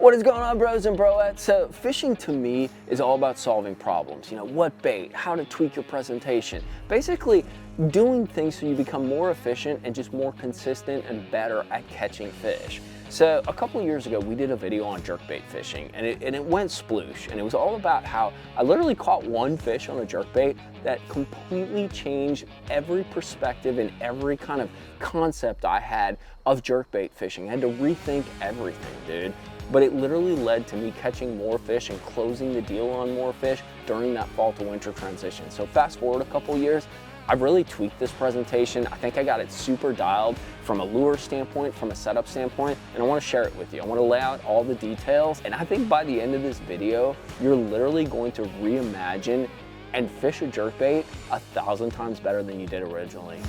What is going on, bros and broettes? So fishing to me is all about solving problems. You know, what bait, how to tweak your presentation. Basically doing things so you become more efficient and just more consistent and better at catching fish. So a couple of years ago, we did a video on jerkbait fishing and it went sploosh. And it was all about how I literally caught one fish on a jerkbait that completely changed every perspective and every kind of concept I had of jerkbait fishing. I had to rethink everything, dude. But it literally led to me catching more fish and closing the deal on more fish during that fall to winter transition. So fast forward a couple years, I've really tweaked this presentation. I think I got it super dialed from a lure standpoint, from a setup standpoint, and I want to share it with you. I want to lay out all the details, and I think by the end of this video, you're literally going to reimagine and fish a jerkbait 1,000 times better than you did originally.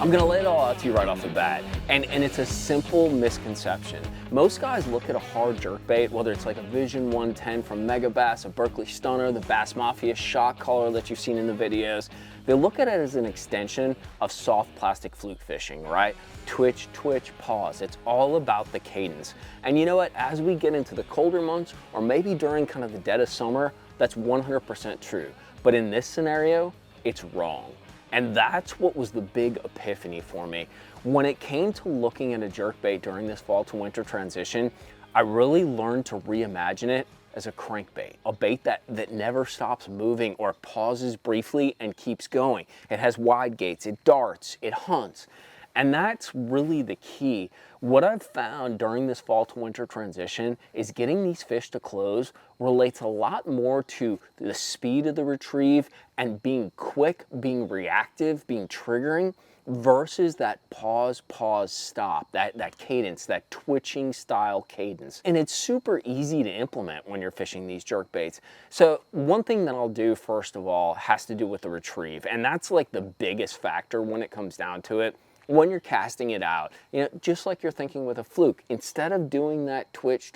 I'm gonna lay it all out to you right off the bat, and it's a simple misconception. Most guys look at a hard jerkbait, whether it's like a Vision 110 from Mega Bass, a Berkeley Stunner, the Bass Mafia shock collar that you've seen in the videos. They look at it as an extension of soft plastic fluke fishing, right? Twitch, twitch, pause. It's all about the cadence. And you know what? As we get into the colder months, or maybe during kind of the dead of summer, that's 100% true. But in this scenario, it's wrong. And that's what was the big epiphany for me. When it came to looking at a jerkbait during this fall to winter transition, I really learned to reimagine it as a crankbait, a bait that never stops moving or pauses briefly and keeps going. It has wide gaits, it darts, it hunts. And that's really the key. What I've found during this fall to winter transition is getting these fish to close relates a lot more to the speed of the retrieve and being quick, being reactive, being triggering, versus that pause, stop, that cadence, that twitching style cadence. And it's super easy to implement when you're fishing these jerkbaits. So one thing that I'll do first of all has to do with the retrieve. And that's like the biggest factor when it comes down to it. When you're casting it out, you know, just like you're thinking with a fluke, instead of doing that twitch,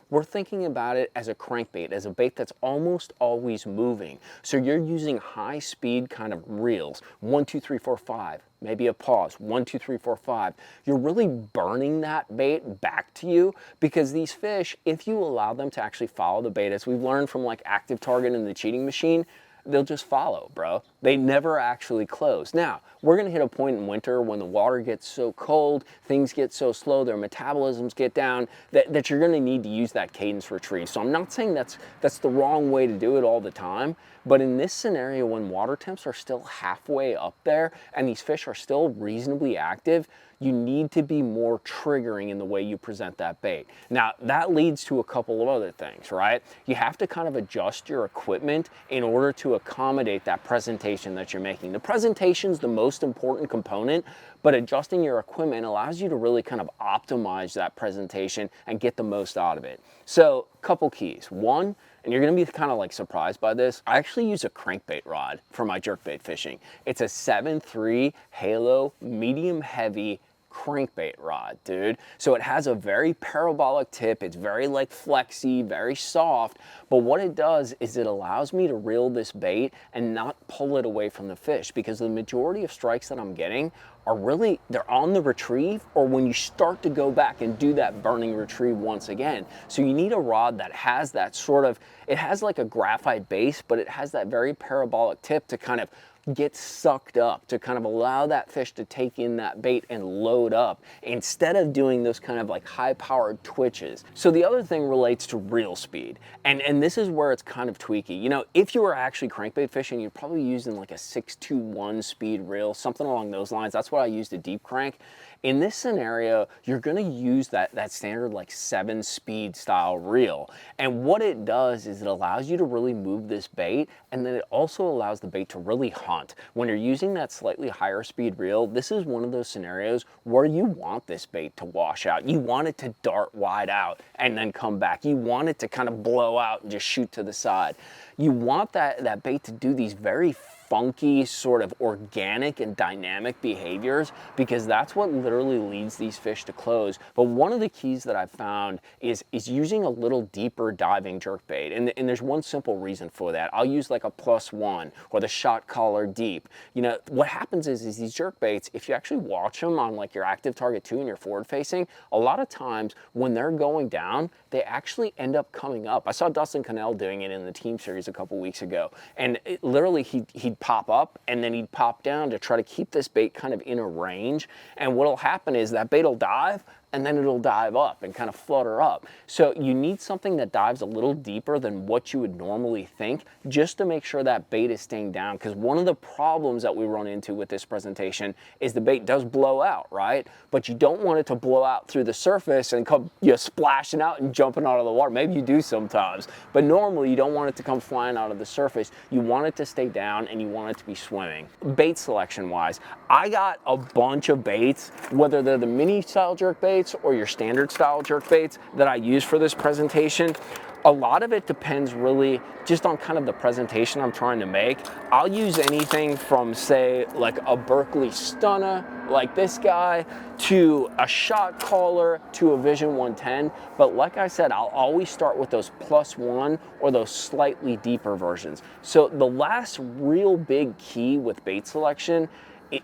we're thinking about it as a crankbait, as a bait that's almost always moving. So you're using high speed kind of reels, 1, 2, 3, 4, 5, maybe a pause, 1, 2, 3, 4, 5. You're really burning that bait back to you because these fish, if you allow them to actually follow the bait, as we've learned from like Active Target and the cheating machine, they'll just follow, bro. They never actually close. Now, we're gonna hit a point in winter when the water gets so cold, things get so slow, their metabolisms get down, that you're gonna need to use that cadence retrieve. So I'm not saying that's the wrong way to do it all the time, but in this scenario, when water temps are still halfway up there and these fish are still reasonably active, you need to be more triggering in the way you present that bait. Now, that leads to a couple of other things, right? You have to kind of adjust your equipment in order to accommodate that presentation that you're making. The presentation's the most important component, but adjusting your equipment allows you to really kind of optimize that presentation and get the most out of it. So, couple keys. One, and you're gonna be kind of like surprised by this, I actually use a crankbait rod for my jerkbait fishing. It's a 7.3 Halo medium heavy crankbait rod, dude. So it has a very parabolic tip. It's very like flexy, very soft. But what it does is it allows me to reel this bait and not pull it away from the fish, because the majority of strikes that I'm getting are really, they're on the retrieve or when you start to go back and do that burning retrieve once again. So you need a rod that has that sort of, it has like a graphite base, but it has that very parabolic tip to kind of get sucked up, to kind of allow that fish to take in that bait and load up instead of doing those kind of like high powered twitches. So the other thing relates to reel speed, and this is where it's kind of tweaky. You know, if you were actually crankbait fishing, you're probably using like a 6.21 speed reel, something along those lines. That's what I use to deep crank. In this scenario, you're gonna use that standard like 7-speed style reel. And what it does is it allows you to really move this bait, and then it also allows the bait to really hunt. When you're using that slightly higher speed reel, this is one of those scenarios where you want this bait to wash out. You want it to dart wide out and then come back. You want it to kind of blow out and just shoot to the side. You want that bait to do these very funky, sort of organic and dynamic behaviors, because that's what literally leads these fish to close. But one of the keys that I've found is using a little deeper diving jerkbait. And there's one simple reason for that. I'll use like a +1 or the shot collar deep. You know, what happens is these jerkbaits, if you actually watch them on like your active target 2 and you're forward facing, a lot of times when they're going down, they actually end up coming up. I saw Dustin Connell doing it in the team series a couple weeks ago, and literally he'd pop up and then he'd pop down to try to keep this bait kind of in a range. And what'll happen is that bait will dive, and then it'll dive up and kind of flutter up. So you need something that dives a little deeper than what you would normally think, just to make sure that bait is staying down. Because one of the problems that we run into with this presentation is the bait does blow out, right? But you don't want it to blow out through the surface and come, you know, splashing out and jumping out of the water. Maybe you do sometimes, but normally you don't want it to come flying out of the surface. You want it to stay down and you want it to be swimming. Bait selection wise, I got a bunch of baits, whether they're the mini style jerk baits or your standard style jerk baits that I use for this presentation. A lot of it depends really just on kind of the presentation I'm trying to make. I'll use anything from, say, like a Berkeley Stunner, like this guy, to a shot caller, to a Vision 110. But like I said, I'll always start with those +1 or those slightly deeper versions. So the last real big key with bait selection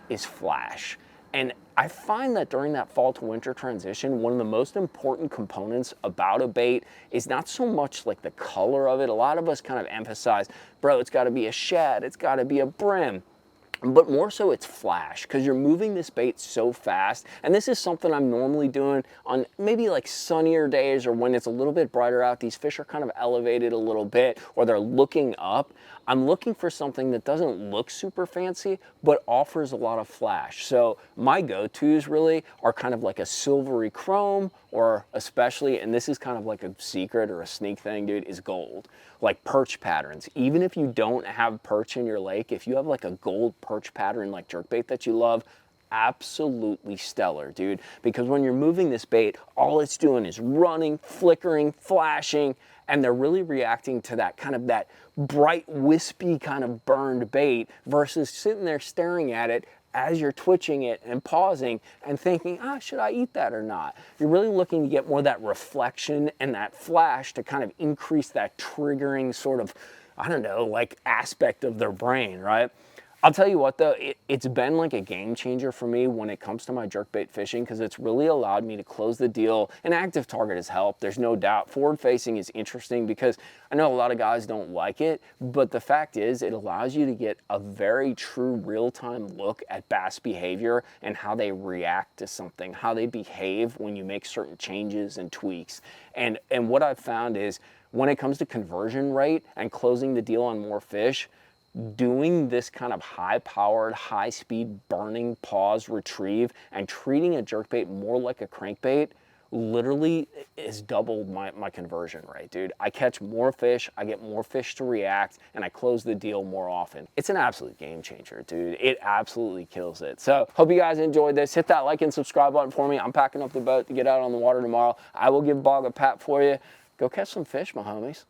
is flash. And I find that during that fall to winter transition, one of the most important components about a bait is not so much like the color of it. A lot of us kind of emphasize, bro, it's gotta be a shad, it's gotta be a brim. But more so it's flash, because you're moving this bait so fast. And this is something I'm normally doing on maybe like sunnier days, or when it's a little bit brighter out. These fish are kind of elevated a little bit, or they're looking up. I'm looking for something that doesn't look super fancy, but offers a lot of flash. So my go-tos really are kind of like a silvery chrome, or especially, and this is kind of like a secret or a sneak thing, dude, is gold. Like perch patterns. Even if you don't have perch in your lake, if you have like a gold perch pattern like jerkbait that you love, absolutely stellar, dude. Because when you're moving this bait, all it's doing is running, flickering, flashing, and they're really reacting to that kind of that bright, wispy kind of burned bait, versus sitting there staring at it as you're twitching it and pausing and thinking, should I eat that or not? You're really looking to get more of that reflection and that flash to kind of increase that triggering sort of, I don't know, like aspect of their brain, right? I'll tell you what though, it's been like a game changer for me when it comes to my jerkbait fishing, because it's really allowed me to close the deal. An active target has helped, there's no doubt. Forward facing is interesting because I know a lot of guys don't like it, but the fact is it allows you to get a very true real-time look at bass behavior and how they react to something, how they behave when you make certain changes and tweaks. And what I've found is when it comes to conversion rate and closing the deal on more fish, doing this kind of high-powered, high-speed burning pause retrieve and treating a jerkbait more like a crankbait literally has doubled my conversion rate, dude. I catch more fish, I get more fish to react, and I close the deal more often. It's an absolute game changer, dude. It absolutely kills it. So hope you guys enjoyed this. Hit that like and subscribe button for me. I'm packing up the boat to get out on the water tomorrow. I will give Bog a pat for you. Go catch some fish, my homies.